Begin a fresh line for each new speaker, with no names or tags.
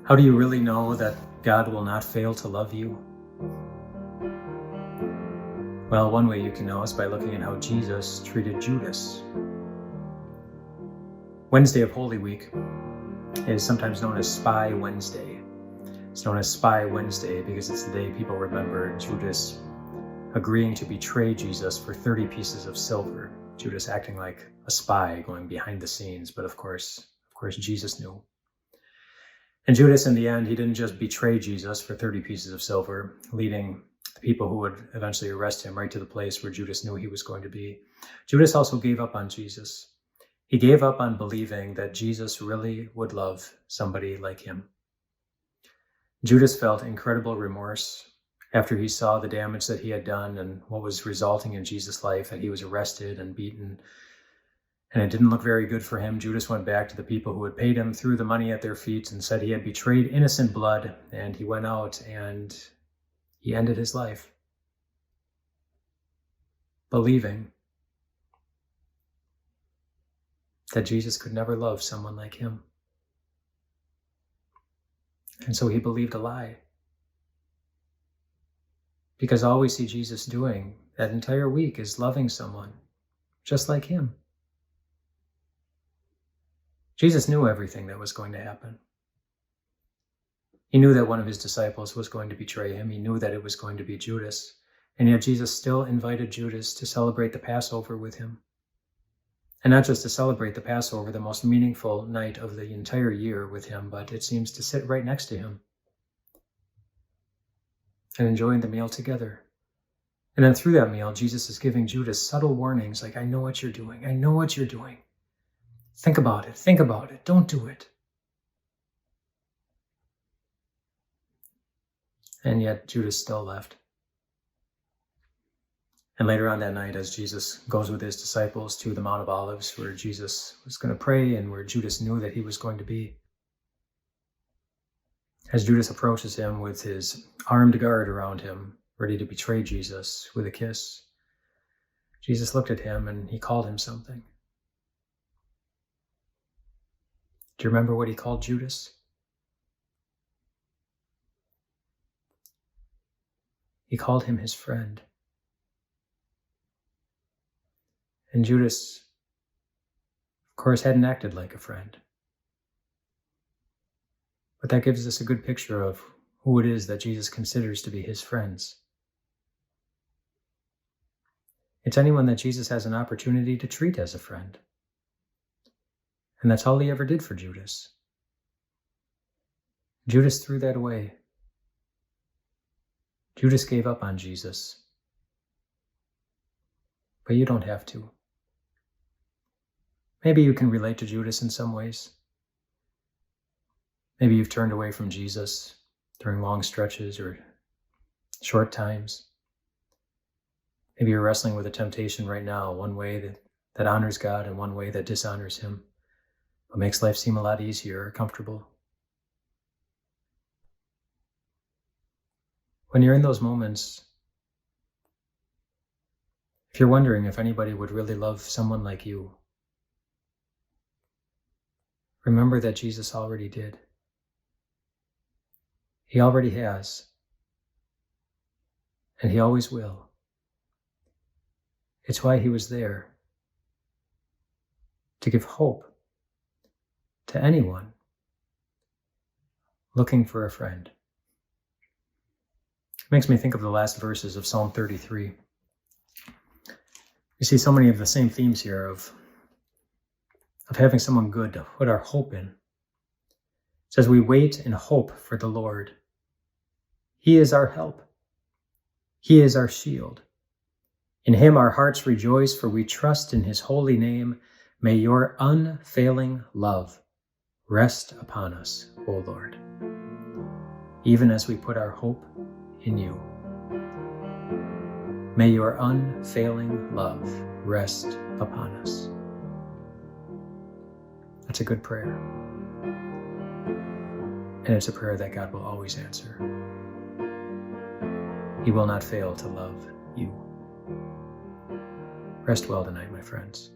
How do you really know that God will not fail to love you? Well, one way you can know is by looking at how Jesus treated Judas. Wednesday of Holy Week is sometimes known as Spy Wednesday. It's known as Spy Wednesday because it's the day people remember Judas agreeing to betray Jesus for 30 pieces of silver. Judas acting like a spy, going behind the scenes, but of course, Jesus knew. And Judas, in the end, he didn't just betray Jesus for 30 pieces of silver, leading the people who would eventually arrest him right to the place where Judas knew he was going to be. Judas also gave up on Jesus. He gave up on believing that Jesus really would love somebody like him. Judas felt incredible remorse after he saw the damage that he had done and what was resulting in Jesus' life, that he was arrested and beaten. And it didn't look very good for him. Judas went back to the people who had paid him, threw the money at their feet, and said he had betrayed innocent blood. And he went out and he ended his life, believing that Jesus could never love someone like him. And so he believed a lie. Because all we see Jesus doing that entire week is loving someone just like him. Jesus knew everything that was going to happen. He knew that one of his disciples was going to betray him. He knew that it was going to be Judas. And yet Jesus still invited Judas to celebrate the Passover with him. And not just to celebrate the Passover, the most meaningful night of the entire year with him, but it seems to sit right next to him and enjoying the meal together. And then through that meal, Jesus is giving Judas subtle warnings like, I know what you're doing. I know what you're doing. Think about it. Think about it. Don't do it. And yet Judas still left. And later on that night, as Jesus goes with his disciples to the Mount of Olives, where Jesus was going to pray and where Judas knew that he was going to be, as Judas approaches him with his armed guard around him, ready to betray Jesus with a kiss, Jesus looked at him and he called him something. Do you remember what he called Judas? He called him his friend. And Judas, of course, hadn't acted like a friend. But that gives us a good picture of who it is that Jesus considers to be his friends. It's anyone that Jesus has an opportunity to treat as a friend. And that's all he ever did for Judas. Judas threw that away. Judas gave up on Jesus. But you don't have to. Maybe you can relate to Judas in some ways. Maybe you've turned away from Jesus during long stretches or short times. Maybe you're wrestling with a temptation right now, one way that honors God and one way that dishonors him, but makes life seem a lot easier or comfortable. When you're in those moments, if you're wondering if anybody would really love someone like you, remember that Jesus already did. He already has, and he always will. It's why he was there, to give hope to anyone looking for a friend. It makes me think of the last verses of Psalm 33. You see so many of the same themes here of having someone good to put our hope in. It says, we wait in hope for the Lord. He is our help. He is our shield. In him our hearts rejoice, for we trust in his holy name. May your unfailing love rest upon us, O Lord, even as we put our hope in you. May your unfailing love rest upon us. That's a good prayer. And it's a prayer that God will always answer. He will not fail to love you. Rest well tonight, my friends.